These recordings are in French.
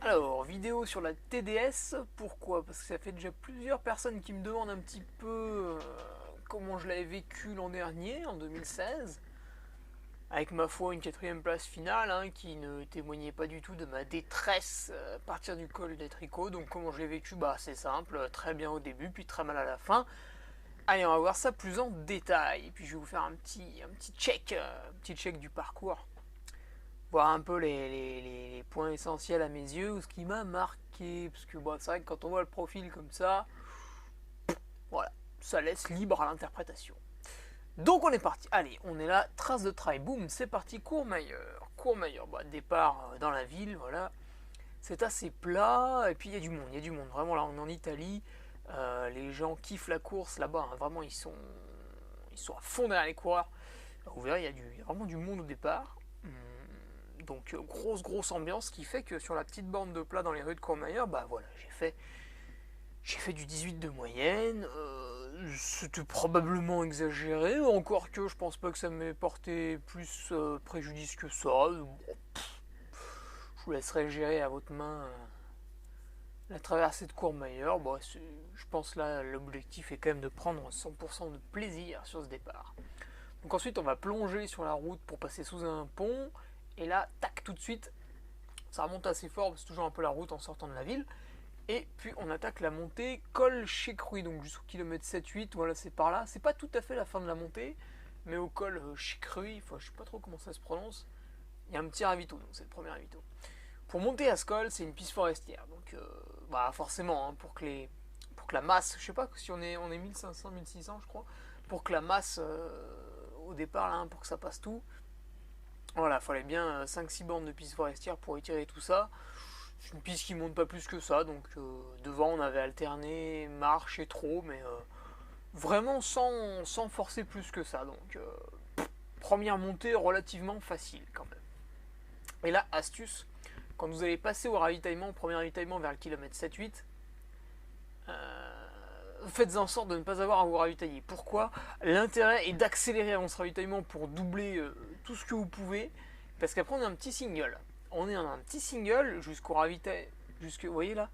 Alors, vidéo sur la TDS, pourquoi? Parce que ça fait déjà plusieurs personnes qui me demandent un petit peu comment je l'avais vécu l'an dernier, en 2016, avec ma foi une quatrième place finale, qui ne témoignait pas du tout de ma détresse à partir du col des tricots. Donc comment je l'ai vécu? Bah c'est simple, très bien au début, puis très mal à la fin. Allez, on va voir ça plus en détail, puis je vais vous faire un petit check du parcours, voir un peu les points essentiels à mes yeux, ou ce qui m'a marqué, parce que bon, c'est vrai que quand on voit le profil comme ça, voilà, ça laisse libre à l'interprétation. Donc on est parti, allez, on est là, trace de trail, boum, c'est parti, Courmayeur. Courmayeur, bah, départ dans la ville, voilà, c'est assez plat, et puis il y a du monde, vraiment là on est en Italie, les gens kiffent la course là-bas, hein, vraiment ils sont à fond derrière les coureurs, vous verrez il y a vraiment du monde au départ. Donc grosse ambiance, qui fait que sur la petite bande de plat dans les rues de Courmayeur, bah voilà, j'ai fait du 18 de moyenne, c'était probablement exagéré, encore que je pense pas que ça m'ait porté plus préjudice que ça. Bon, je vous laisserai gérer à votre main la traversée de Courmayeur. Bon, je pense là l'objectif est quand même de prendre 100% de plaisir sur ce départ. Donc ensuite on va plonger sur la route pour passer sous un pont, et là, tac, tout de suite, ça remonte assez fort, c'est toujours un peu la route en sortant de la ville. Et puis on attaque la montée col Checruy, donc jusqu'au kilomètre 7-8, voilà, c'est par là. C'est pas tout à fait la fin de la montée, mais au col Checruy, enfin, je sais pas trop comment ça se prononce, il y a un petit ravito, donc c'est le premier ravito. Pour monter à ce col, c'est une piste forestière, donc bah forcément, pour que la masse, je sais pas si on est 1500, 1600 je crois, pour que la masse au départ, là, pour que ça passe tout, voilà, il fallait bien 5-6 bandes de piste forestière pour étirer tout ça. C'est une piste qui monte pas plus que ça, donc devant on avait alterné marche et trot, mais vraiment sans forcer plus que ça. Donc première montée relativement facile quand même. Et là, astuce, quand vous allez passer au ravitaillement, au premier ravitaillement vers le kilomètre 7-8, faites en sorte de ne pas avoir à vous ravitailler. Pourquoi? L'intérêt est d'accélérer avant ce ravitaillement pour doubler tout ce que vous pouvez, parce qu'après on a un petit single. On est en un petit single jusqu'au ravitaillement, vous voyez là,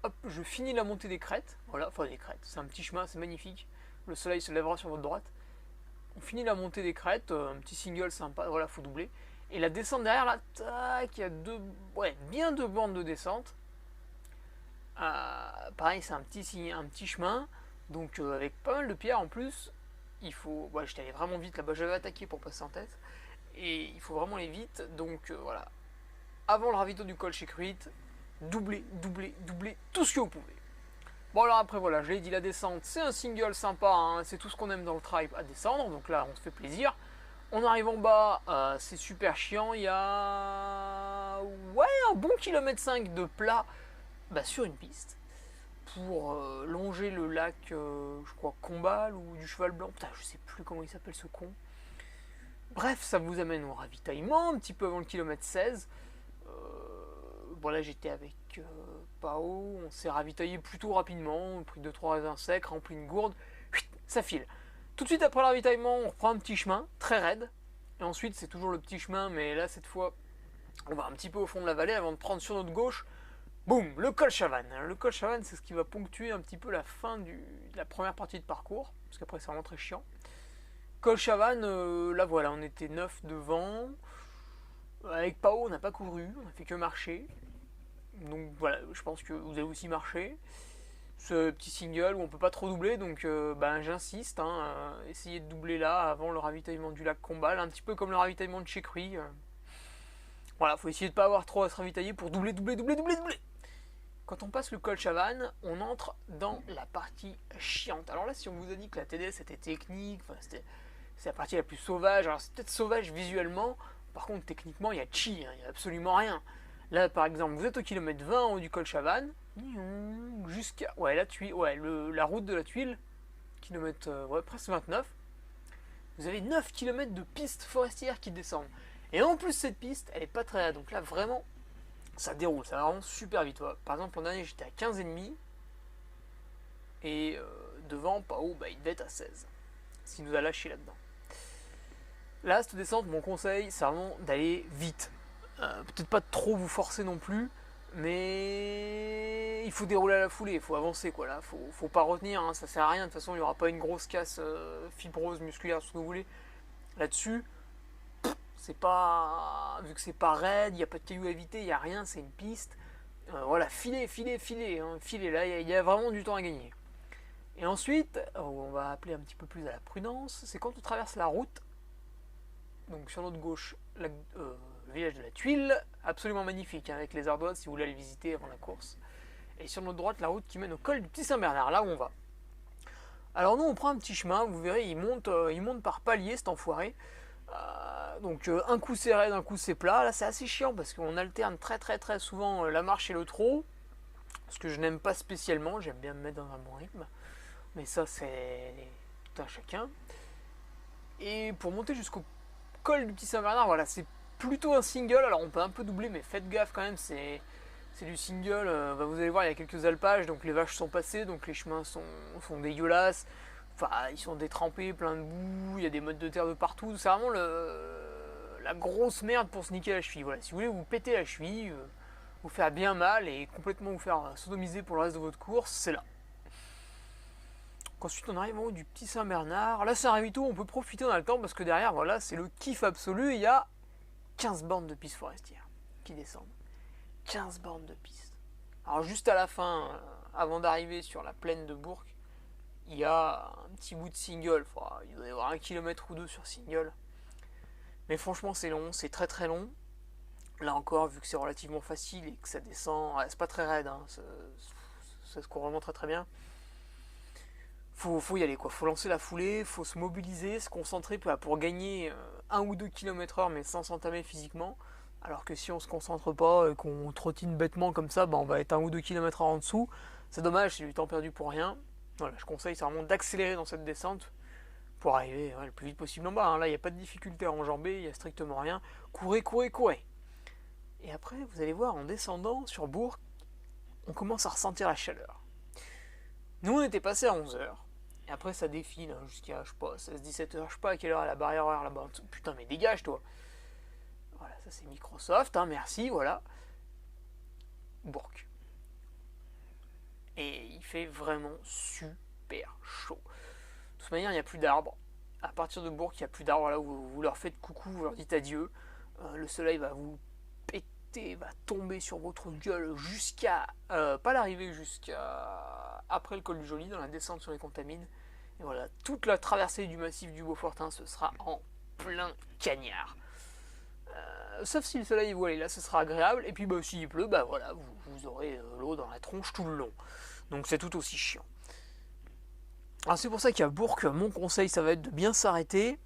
hop, je finis la montée des crêtes, voilà, enfin des crêtes, c'est un petit chemin, c'est magnifique, le soleil se lèvera sur votre droite. On finit la montée des crêtes, un petit single sympa, voilà, faut doubler. Et la descente derrière là, tac, il y a bien deux bandes de descente. Pareil, c'est un petit chemin, donc avec pas mal de pierres en plus. Il faut, j'étais allé vraiment vite là-bas, j'avais attaqué pour passer en tête, et il faut vraiment aller vite. Donc voilà, avant le ravito du col chez Cruit, doublez tout ce que vous pouvez. Bon alors après voilà, je l'ai dit, la descente c'est un single sympa, c'est tout ce qu'on aime dans le tribe à descendre, donc là on se fait plaisir. On arrive en bas, c'est super chiant, il y a un bon kilomètre 5 de plat, sur une piste pour longer le lac, je crois Combal ou du Cheval Blanc, putain je sais plus comment il s'appelle ce con. Bref, ça vous amène au ravitaillement, un petit peu avant le kilomètre 16. Bon là j'étais avec Pao, on s'est ravitaillé plutôt rapidement, on a pris 2-3 raisins secs, rempli une gourde, ça file. Tout de suite après le ravitaillement, on reprend un petit chemin, très raide, et ensuite c'est toujours le petit chemin, mais là cette fois on va un petit peu au fond de la vallée avant de prendre sur notre gauche, boum, le col Chavannes. Le col Chavannes, c'est ce qui va ponctuer un petit peu la fin de la première partie de parcours, parce qu'après c'est vraiment très chiant. Col Chavannes, là voilà, on était 9 devant. Avec Pao, on n'a pas couru, on a fait que marcher. Donc voilà, je pense que vous allez aussi marcher. Ce petit single où on peut pas trop doubler, donc j'insiste, essayez de doubler là avant le ravitaillement du lac Combal, un petit peu comme le ravitaillement de Checruy. Voilà, faut essayer de pas avoir trop à se ravitailler pour doubler. Quand on passe le col Chavannes, on entre dans la partie chiante. Alors là, si on vous a dit que la TDS était technique, c'est la partie la plus sauvage, alors c'est peut-être sauvage visuellement, par contre techniquement il y a chi, il n'y a absolument rien. Là par exemple, vous êtes au kilomètre 20 en haut du col Chavannes, jusqu'à la route de la Tuile, kilomètre presque 29, vous avez 9 km de pistes forestières qui descendent. Et en plus cette piste, elle est pas très, donc là vraiment ça déroule, ça va vraiment super vite. Par exemple, l'an dernier, j'étais à 15,5 et devant, Pao, il devait être à 16. S'il nous a lâché là-dedans. Là, cette descente, mon conseil, c'est vraiment d'aller vite. Peut-être pas trop vous forcer non plus, mais il faut dérouler à la foulée, il faut avancer quoi là, faut pas retenir, hein, ça sert à rien, de toute façon il n'y aura pas une grosse casse fibrose, musculaire, ce que vous voulez. Là-dessus, c'est pas. Vu que c'est pas raide, il n'y a pas de cailloux à éviter, il n'y a rien, c'est une piste. Voilà, filer, hein, filer, là il y a vraiment du temps à gagner. Et ensuite, on va appeler un petit peu plus à la prudence, c'est quand on traverse la route, donc sur notre gauche, le village de la Tuile, absolument magnifique, hein, avec les ardoises si vous voulez aller visiter avant la course. Et sur notre droite, la route qui mène au col du Petit Saint-Bernard, là où on va. Alors nous, on prend un petit chemin, vous verrez, il monte par palier, cet enfoiré. Donc un coup c'est raide, un coup c'est plat. Là, c'est assez chiant parce qu'on alterne très souvent la marche et le trot. Ce que je n'aime pas spécialement, j'aime bien me mettre dans un bon rythme. Mais ça, c'est tout un chacun. Et pour monter jusqu'au col du Petit Saint-Bernard, voilà, c'est plutôt un single. Alors on peut un peu doubler, mais faites gaffe quand même, c'est du single. Vous allez voir, il y a quelques alpages, donc les vaches sont passées, donc les chemins sont dégueulasses. Enfin, ils sont détrempés, plein de boue, il y a des mottes de terre de partout. C'est vraiment la grosse merde pour se niquer la cheville. Voilà, si vous voulez vous péter la cheville, vous faire bien mal et complètement vous faire sodomiser pour le reste de votre course, c'est là. Ensuite, on arrive en haut du Petit Saint-Bernard. Là, c'est un ravito, on peut profiter, on a le temps parce que derrière, voilà, c'est le kiff absolu. Il y a 15 bornes de pistes forestières qui descendent. 15 bornes de pistes. Alors, juste à la fin, avant d'arriver sur la plaine de Bourg, il y a un petit bout de single. Enfin, il doit y avoir 1 km ou 2 sur single. Mais franchement, c'est long, c'est très long. Là encore, vu que c'est relativement facile et que ça descend, c'est pas très raide, hein, ça se court vraiment très bien. Faut y aller quoi, faut lancer la foulée, faut se mobiliser, se concentrer pour gagner 1 ou 2 km/h mais sans s'entamer physiquement. Alors que si on se concentre pas et qu'on trottine bêtement comme ça, on va être 1 ou 2 km/h en dessous. C'est dommage, c'est du temps perdu pour rien. Voilà, je conseille c'est vraiment d'accélérer dans cette descente pour arriver le plus vite possible en bas. Hein. Là, il n'y a pas de difficulté à enjamber, il n'y a strictement rien. Courez. Et après, vous allez voir, en descendant sur Bourg, on commence à ressentir la chaleur. Nous, on était passé à 11h. Et après, ça défile jusqu'à, je sais pas, 16-17h. Je sais pas à quelle heure est la barrière horaire là-bas. Putain, mais dégage, toi. Voilà, ça c'est Microsoft, hein, merci, voilà. Bourg. Et il fait vraiment super chaud. De toute manière, il n'y a plus d'arbres. À partir de Bourg, il n'y a plus d'arbres. Là où vous leur faites coucou, vous leur dites adieu. Le soleil va vous péter, va tomber sur votre gueule jusqu'à... pas l'arrivée, jusqu'à... après le col du Joly, dans la descente sur les Contamines. Et voilà, toute la traversée du massif du Beaufortin, ce sera en plein cagnard. Sauf si le soleil vous allez là, ce sera agréable. Et puis s'il pleut, voilà, vous aurez l'eau dans la tronche tout le long. Donc c'est tout aussi chiant. Alors c'est pour ça qu'à Bourg, mon conseil, ça va être de bien s'arrêter,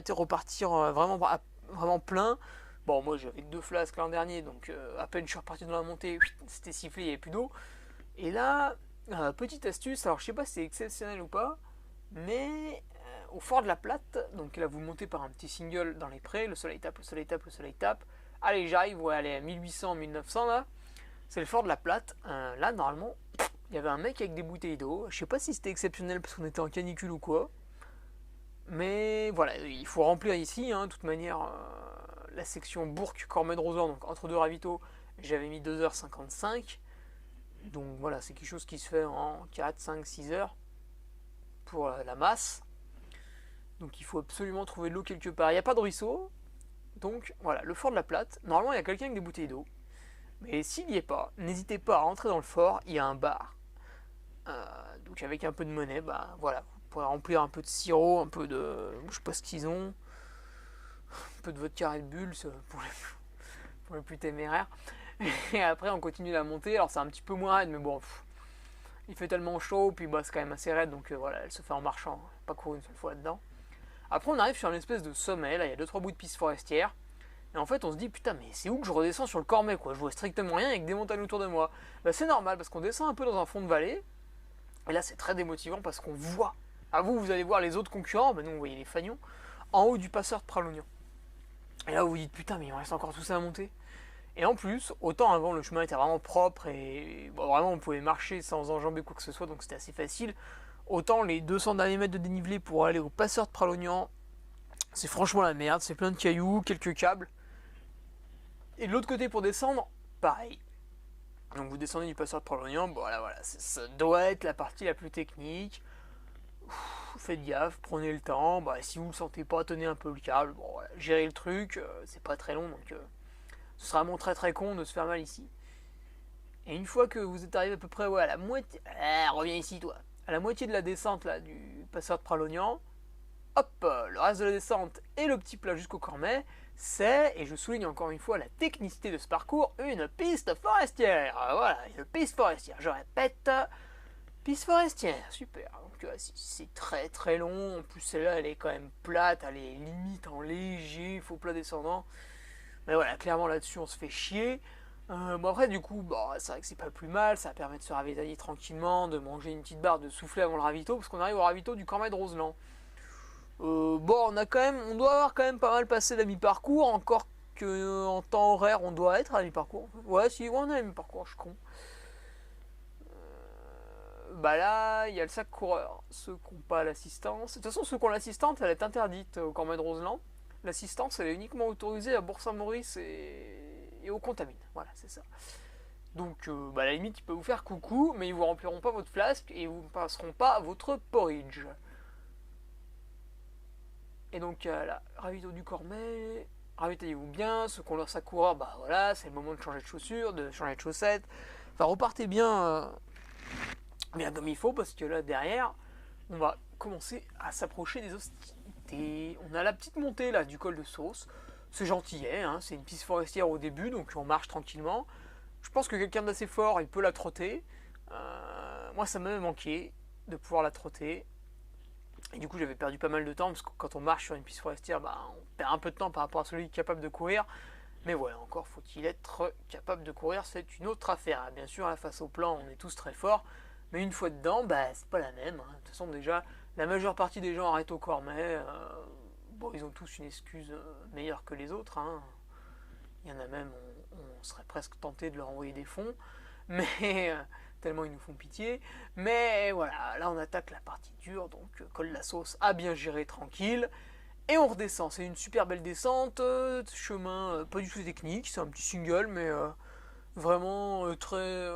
repartir vraiment plein. Bon, moi j'avais 2 flasques l'an dernier, donc à peine je suis reparti dans la montée, c'était sifflé, il n'y avait plus d'eau. Et là, petite astuce, alors je sais pas si c'est exceptionnel ou pas, mais au fort de la Platte, donc là vous montez par un petit single dans les prés, le soleil tape. Allez, j'arrive, allez à 1800, 1900 là, c'est le fort de la Platte. Là, normalement, il y avait un mec avec des bouteilles d'eau. Je sais pas si c'était exceptionnel parce qu'on était en canicule ou quoi. Mais voilà, il faut remplir ici. De toute manière, la section Bourg-Cormed-Rosor, donc entre 2 ravitaux, j'avais mis 2h55. Donc voilà, c'est quelque chose qui se fait en 4, 5, 6 heures pour la masse. Donc il faut absolument trouver de l'eau quelque part. Il n'y a pas de ruisseau. Donc voilà, le fort de la Platte. Normalement, il y a quelqu'un avec des bouteilles d'eau. Mais s'il n'y est pas, n'hésitez pas à rentrer dans le fort, il y a un bar. Donc avec un peu de monnaie, voilà, vous pourrez remplir un peu de sirop, un peu de... je sais pas ce qu'ils ont. Un peu de vodka Red Bull pour les plus téméraires. Et après on continue la montée, alors c'est un petit peu moins raide, mais bon, il fait tellement chaud, puis c'est quand même assez raide, donc voilà, elle se fait en marchant, pas courir une seule fois là-dedans. Après on arrive sur une espèce de sommet, là il y a 2-3 bouts de piste forestière. Et en fait, on se dit, putain, mais c'est où que je redescends sur le Cormet, quoi? Je vois strictement rien avec des montagnes autour de moi. C'est normal, parce qu'on descend un peu dans un fond de vallée. Et là, c'est très démotivant, parce qu'on voit. Vous allez voir les autres concurrents, nous, on voyait les fagnons, en haut du passeur de Pralognan. Et là, vous vous dites, putain, mais il en reste encore tout ça à monter. Et en plus, autant avant, le chemin était vraiment propre, et vraiment, on pouvait marcher sans enjamber quoi que ce soit, donc c'était assez facile. Autant les 200 derniers mètres de dénivelé pour aller au passeur de Pralognan, c'est franchement la merde, c'est plein de cailloux, quelques câbles. Et de l'autre côté pour descendre, pareil. Donc vous descendez du passeur de Pralognan, bon voilà, ça doit être la partie la plus technique. Faites gaffe, prenez le temps, si vous ne le sentez pas, tenez un peu le câble, bon voilà, gérez le truc, c'est pas très long, donc ce sera vraiment très très con de se faire mal ici. Et une fois que vous êtes arrivé à peu près à la moitié, reviens ici toi, à la moitié de la descente là du passeur de Pralognan, hop, le reste de la descente et le petit plat jusqu'au Cormet, c'est, et je souligne encore une fois la technicité de ce parcours, une piste forestière. Voilà, une piste forestière, je répète, piste forestière, super. Donc c'est très très long, en plus celle-là elle est quand même plate, elle est limite en léger, faux plat descendant. Mais voilà, clairement là-dessus on se fait chier. Bon après du coup, c'est vrai que c'est pas plus mal, ça permet de se ravitailler tranquillement, de manger une petite barre, de souffler avant le ravito, parce qu'on arrive au ravito du Cormet de Roseland. On doit avoir quand même pas mal passé la mi-parcours, encore que en temps horaire on doit être à la mi-parcours. Ouais, si, on est à la mi-parcours, je suis con. Là, il y a le sac coureur, ceux qui n'ont pas l'assistance. De toute façon, ceux qui ont l'assistance, elle est interdite au Cormet de Roseland. L'assistance, elle est uniquement autorisée à Bourg-Saint-Maurice et au Contamine. Voilà, c'est ça. Donc, à la limite, ils peuvent vous faire coucou, mais ils vous rempliront pas votre flasque et vous ne passeront pas votre porridge. Et donc, là, ravito du Cormet, ravitaillez-vous bien, ceux qui ont leur sac coureur, voilà, c'est le moment de changer de chaussures, de changer de chaussettes. Enfin, repartez bien, bien comme il faut, parce que là, derrière, on va commencer à s'approcher des hostilités. On a la petite montée, là, du col de Sauce. C'est gentillet, hein, c'est une piste forestière au début, donc on marche tranquillement. Je pense que quelqu'un d'assez fort, il peut la trotter. Moi, ça m'a manqué de pouvoir la trotter. Et du coup, j'avais perdu pas mal de temps, parce que quand on marche sur une piste forestière, on perd un peu de temps par rapport à celui qui est capable de courir. Mais voilà, encore faut-il être capable de courir, c'est une autre affaire. Bien sûr, là, face au plan, on est tous très forts. Mais une fois dedans, c'est pas la même. De toute façon, déjà, la majeure partie des gens arrêtent au Cormet. Ils ont tous une excuse meilleure que les autres. Il y en a même, on serait presque tenté de leur envoyer des fonds. Mais tellement ils nous font pitié. Mais voilà, là on attaque la partie dure, donc col de la Sauce à bien gérer tranquille. Et on redescend, c'est une super belle descente, chemin pas du tout technique, c'est un petit single, mais vraiment très...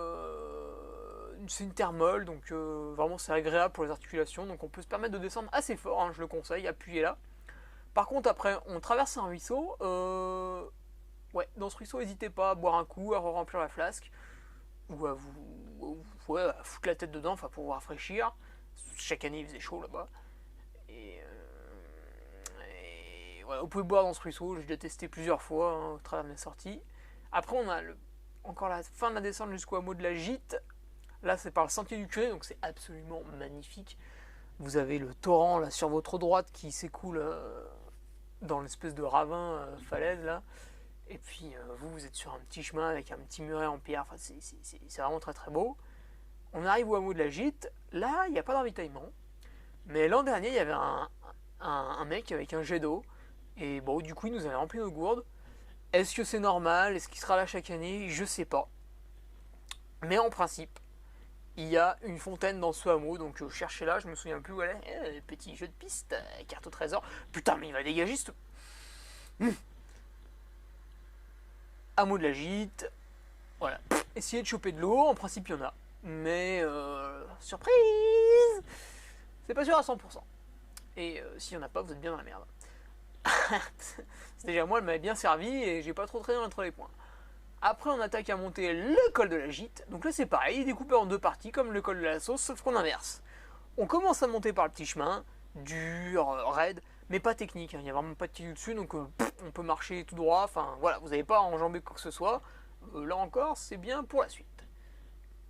c'est une thermale, donc vraiment c'est agréable pour les articulations, donc on peut se permettre de descendre assez fort, je le conseille, appuyez là. Par contre après, on traverse un ruisseau, dans ce ruisseau, n'hésitez pas à boire un coup, à remplir la flasque, ou à à foutre la tête dedans, pour vous rafraîchir. Chaque année il faisait chaud là-bas. Et vous pouvez boire dans ce ruisseau, j'ai déjà testé plusieurs fois au travers de mes sorties. Après on a encore la fin de la descente jusqu'au hameau de la Gite. Là c'est par le sentier du curé, donc c'est absolument magnifique. Vous avez le torrent là sur votre droite qui s'écoule dans l'espèce de ravin falaise là. Et puis vous êtes sur un petit chemin avec un petit muret en pierre, c'est vraiment très très beau. On arrive au hameau de la Gite, là il n'y a pas d'ravitaillement. Mais l'an dernier il y avait un mec avec un jet d'eau. Et du coup il nous avait rempli nos gourdes. Est-ce que c'est normal? Est-ce qu'il sera là chaque année? Je sais pas. Mais en principe, il y a une fontaine dans ce hameau, donc cherchez-la, je me souviens plus où elle est. Petit jeu de piste, carte au trésor. Putain, mais il va dégager ce... Hameau de la Gite. Voilà. Essayez de choper de l'eau, en principe il y en a. Mais, surprise, c'est pas sûr à 100%. Et s'il y en a pas, vous êtes bien dans la merde. C'est déjà moi, elle m'avait bien servi et j'ai pas trop traîné entre les points. Après, on attaque à monter le col de la Gite. Donc là, c'est pareil, il est découpé en deux parties, comme le col de la Sauce, sauf qu'on inverse. On commence à monter par le petit chemin, dur, raide, mais pas technique. Il n'y a vraiment pas de tissu dessus, donc on peut marcher tout droit. Enfin, voilà, vous n'avez pas à enjamber quoi que ce soit. Là encore, c'est bien pour la suite.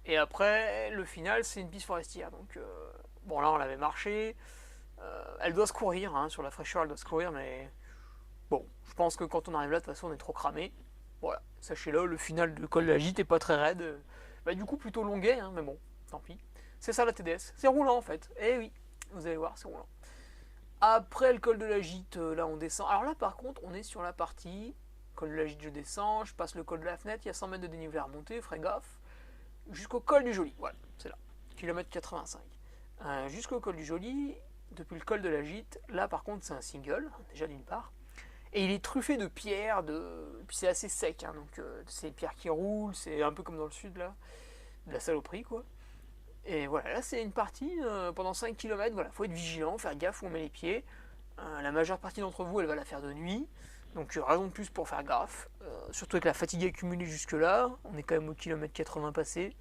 Et après, le final, c'est une piste forestière. Donc, là, on l'avait marché. Elle doit se courir, sur la fraîcheur, elle doit se courir, mais bon, je pense que quand on arrive là, de toute façon, on est trop cramé. Voilà, sachez-le, le final du col de la Gite est pas très raide. Du coup, plutôt longuet, mais bon, tant pis. C'est ça la TDS, c'est roulant en fait. Eh oui, vous allez voir, c'est roulant. Après le col de la Gite, là on descend. Alors là par contre, on est sur la partie col de la Gite, je descends, je passe le col de la Fenêtre, il y a 100 mètres de dénivelé à remonter, ferai gaffe. Jusqu'au col du Joli, voilà, c'est là, kilomètre 85. Jusqu'au col du Joli, depuis le col de la Gite, là par contre c'est un single, déjà d'une part. Et il est truffé de pierres, puis c'est assez sec, hein, donc c'est des pierres qui roulent, c'est un peu comme dans le sud là, de la saloperie quoi. Et voilà, là c'est une partie pendant 5 km, voilà, faut être vigilant, faire gaffe où on met les pieds. La majeure partie d'entre vous, elle va la faire de nuit, donc raison de plus pour faire gaffe. Surtout avec la fatigue accumulée jusque là, on est quand même au kilomètre 80 passé.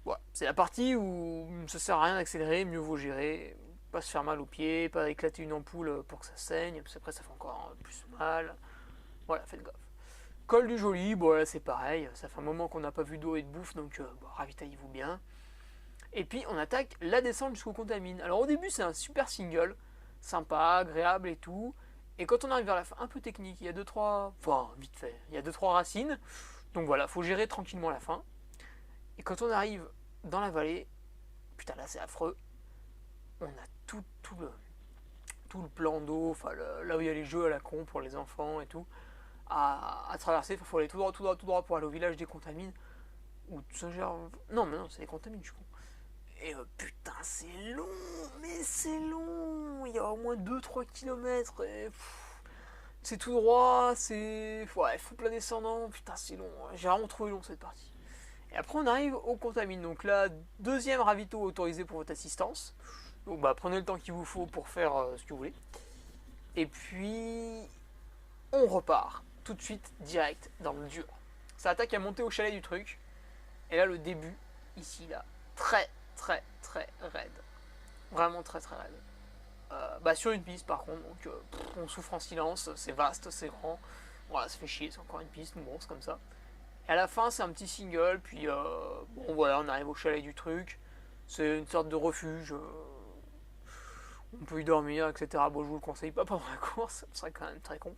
Voilà, c'est la partie où ça sert à rien d'accélérer, mieux vaut gérer, pas se faire mal aux pieds, pas éclater une ampoule pour que ça saigne, parce qu'après ça fait encore plus mal. Voilà, faites gaffe. Col du Joli, bon là c'est pareil, ça fait un moment qu'on n'a pas vu d'eau et de bouffe, donc ravitaillez-vous bien. Et puis on attaque la descente jusqu'au Contamine. Alors au début c'est un super single, sympa, agréable et tout. Et quand on arrive vers la fin, un peu technique, il y a 2-3... Enfin, vite fait, il y a 2-3 racines. Donc voilà, faut gérer tranquillement la fin. Et quand on arrive dans la vallée, putain là c'est affreux, on a tout le plan d'eau, enfin là où il y a les jeux à la con pour les enfants et tout, à traverser. Il faut aller tout droit pour aller au village des Contamines. Ou Saint-Gervais. Non, mais non, c'est les Contamines, je crois. Et putain, c'est long, mais c'est long. Il y a au moins 2-3 km. Et, c'est tout droit, c'est. Ouais, faut plein descendant. Putain, c'est long. J'ai vraiment trouvé long cette partie. Et après, on arrive au Contamine. Donc là, deuxième ravito autorisé pour votre assistance. Donc bah, prenez le temps qu'il vous faut pour faire ce que vous voulez. Et puis, on repart tout de suite direct dans le dur. Ça attaque à monter au chalet du truc. Et là, le début, ici, là, très raide. Vraiment très raide. Sur une piste par contre, donc on souffre en silence, c'est vaste, c'est grand. Voilà, ça fait chier, c'est encore une piste, bon, c'est comme ça. Et à la fin, c'est un petit single, puis bon voilà, on arrive au chalet du truc. C'est une sorte de refuge. On peut y dormir, etc. Bon, je vous le conseille pas pendant la course, ce serait quand même très con.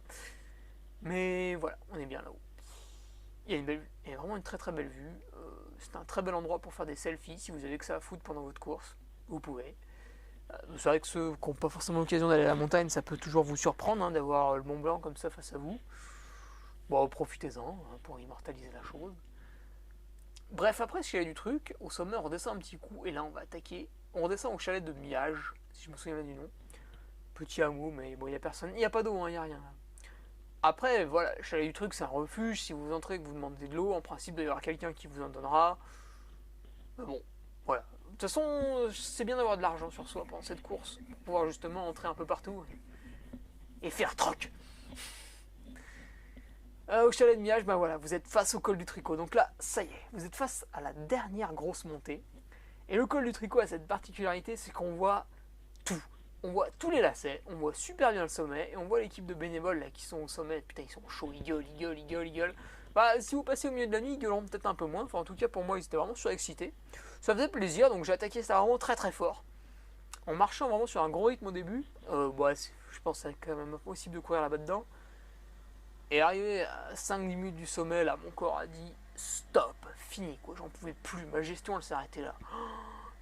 Mais voilà, on est bien là-haut. Il y a une belle vue, il y a vraiment une très belle vue. C'est un très bel endroit pour faire des selfies si vous avez que ça à foutre pendant votre course. Vous pouvez. C'est vrai que ceux qui n'ont pas forcément l'occasion d'aller à la montagne, ça peut toujours vous surprendre hein, d'avoir le Mont Blanc comme ça face à vous. Bon, profitez-en hein, pour immortaliser la chose. Bref, après ce chalet du truc, au sommet on redescend un petit coup et là on va attaquer. On redescend au chalet de Miage, si je me souviens bien du nom. Petit hameau, mais bon, il n'y a personne. Il n'y a pas d'eau, il n'y a rien là. Après, voilà, le chalet du truc c'est un refuge. Si vous entrez et que vous demandez de l'eau, en principe il y aura quelqu'un qui vous en donnera. Mais bon, voilà. De toute façon, c'est bien d'avoir de l'argent sur soi pendant cette course pour pouvoir justement entrer un peu partout et faire troc. Au chalet de Miage, voilà, vous êtes face au col du Tricot. Donc là, ça y est, vous êtes face à la dernière grosse montée. Et le col du Tricot a cette particularité, c'est qu'on voit tout. On voit tous les lacets, on voit super bien le sommet, et on voit l'équipe de bénévoles là qui sont au sommet. Putain, ils sont chauds, ils gueulent. Si vous passez au milieu de la nuit, ils gueuleront peut-être un peu moins. Enfin, en tout cas, pour moi, ils étaient vraiment surexcités. Ça faisait plaisir, donc j'ai attaqué ça vraiment très fort. En marchant vraiment sur un gros rythme au début. Je pense que c'est quand même impossible de courir là-bas dedans. Et arrivé à 5-10 minutes du sommet, là, mon corps a dit stop, fini quoi, j'en pouvais plus. Ma gestion, elle s'est arrêtée là.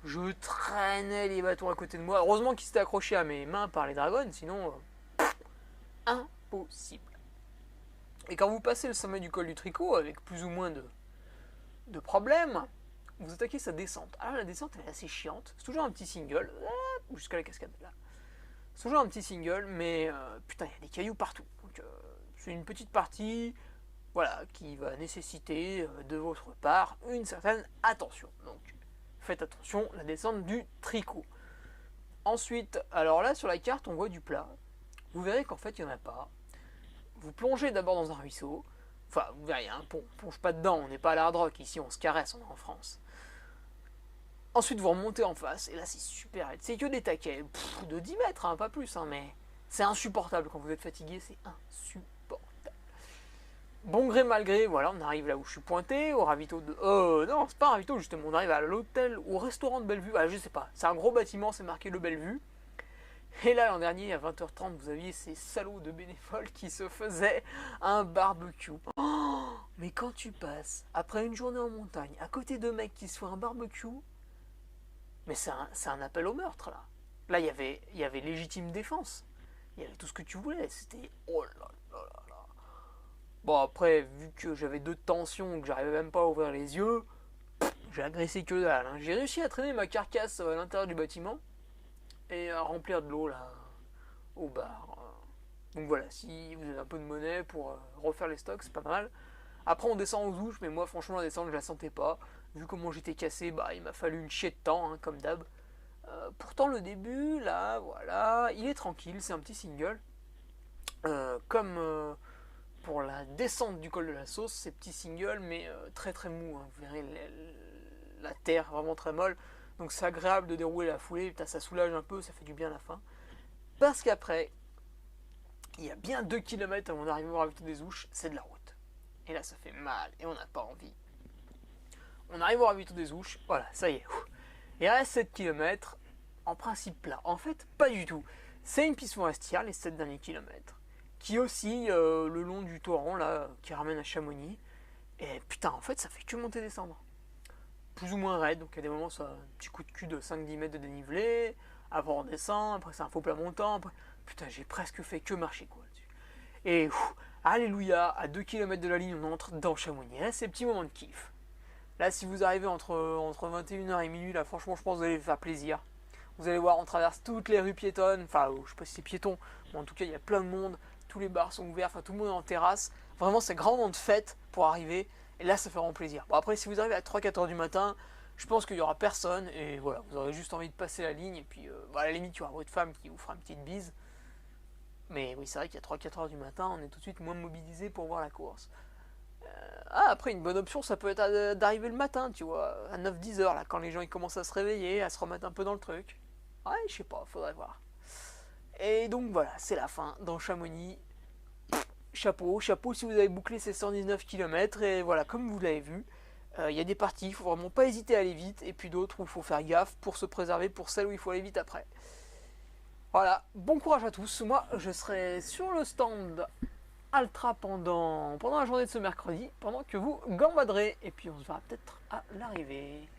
Je traînais les bâtons à côté de moi. Heureusement qu'ils s'étaient accrochés à mes mains par les dragons, sinon impossible. Et quand vous passez le sommet du col du Tricot avec plus ou moins de problèmes, vous attaquez sa descente. Alors la descente elle est assez chiante. C'est toujours un petit single, jusqu'à la cascade là. C'est toujours un petit single, mais putain il y a des cailloux partout. Donc c'est une petite partie, voilà, qui va nécessiter de votre part une certaine attention. Donc faites attention, la descente du Tricot. Ensuite, alors là sur la carte on voit du plat. Vous verrez qu'en fait il n'y en a pas. Vous plongez d'abord dans un ruisseau. Enfin, vous verrez, hein, on plonge pas dedans, on n'est pas à l'hard rock, ici on se caresse, on est en France. Ensuite, vous remontez en face, et là c'est super. C'est que des taquets, de 10 mètres, hein, pas plus, hein, mais c'est insupportable quand vous êtes fatigué, c'est insupportable. Bon gré, mal gré, voilà, on arrive là où je suis pointé, au ravito de. Non, c'est pas un ravito, justement, on arrive à l'hôtel, au restaurant de Bellevue. Je sais pas, c'est un gros bâtiment, c'est marqué le Bellevue. Et là, l'an dernier, à 20h30, vous aviez ces salauds de bénévoles qui se faisaient un barbecue. Oh, mais quand tu passes, après une journée en montagne, à côté de mecs qui se font un barbecue, mais c'est un appel au meurtre, là. Là, il y avait légitime défense. Il y avait tout ce que tu voulais. C'était... Oh là là là là. Bon, après, vu que j'avais 2 tensions, que j'arrivais même pas à ouvrir les yeux, j'ai agressé que dalle. Hein. J'ai réussi à traîner ma carcasse à l'intérieur du bâtiment et à remplir de l'eau, là, au bar. Donc voilà, si vous avez un peu de monnaie pour refaire les stocks, c'est pas mal. Après on descend aux ouches, mais moi franchement la descente je la sentais pas. Vu comment j'étais cassé, bah il m'a fallu une chier de temps, hein, comme d'hab. Pourtant le début, là, voilà, il est tranquille, c'est un petit single. Comme pour la descente du col de la sauce, c'est petit single, mais très très mou. Hein. Vous verrez la terre vraiment très molle. Donc c'est agréable de dérouler la foulée, putain, ça soulage un peu, ça fait du bien à la fin. Parce qu'après, il y a bien 2 km avant d'arriver au ravito des Ouches, c'est de la route. Et là ça fait mal, et on n'a pas envie. On arrive au ravito des Ouches, voilà, ça y est. Il reste 7 km, en principe plat. En fait, pas du tout. C'est une piste forestière, les 7 derniers kilomètres, qui oscille le long du torrent, là, qui ramène à Chamonix. Et putain, en fait, ça fait que monter et descendre. Plus ou moins raide, donc à des moments, ça a un petit coup de cul de 5-10 mètres de dénivelé. Après, on descend, après, c'est un faux plat montant. Après... Putain, j'ai presque fait que marcher, quoi, là-dessus. Et, alléluia, à 2 km de la ligne, on entre dans Chamonix. Là, c'est petit moment de kiff. Là, si vous arrivez entre 21h et minuit, là, franchement, je pense que vous allez vous faire plaisir. Vous allez voir, on traverse toutes les rues piétonnes. Enfin, je sais pas si c'est piéton, mais en tout cas, il y a plein de monde. Tous les bars sont ouverts, enfin, tout le monde est en terrasse. Vraiment, c'est grand moment de fête pour arriver. Et là, ça fait vraiment plaisir. Bon, après, si vous arrivez à 3-4 heures du matin, je pense qu'il n'y aura personne. Et voilà, vous aurez juste envie de passer la ligne. Et puis, à la limite, il y aura votre femme qui vous fera une petite bise. Mais oui, c'est vrai qu'à 3-4 heures du matin, on est tout de suite moins mobilisé pour voir la course. Après, une bonne option, ça peut être d'arriver le matin, tu vois, à 9-10 heures, là, quand les gens ils commencent à se réveiller, à se remettre un peu dans le truc. Ouais, je sais pas, faudrait voir. Et donc voilà, c'est la fin dans Chamonix. Chapeau, chapeau si vous avez bouclé ces 119 km. Et voilà, comme vous l'avez vu, il y a des parties, il faut vraiment pas hésiter à aller vite, et puis d'autres où il faut faire gaffe pour se préserver pour celles où il faut aller vite après. Voilà, bon courage à tous. Moi, je serai sur le stand Altra pendant la journée de ce mercredi, pendant que vous gambaderez. Et puis on se verra peut-être à l'arrivée.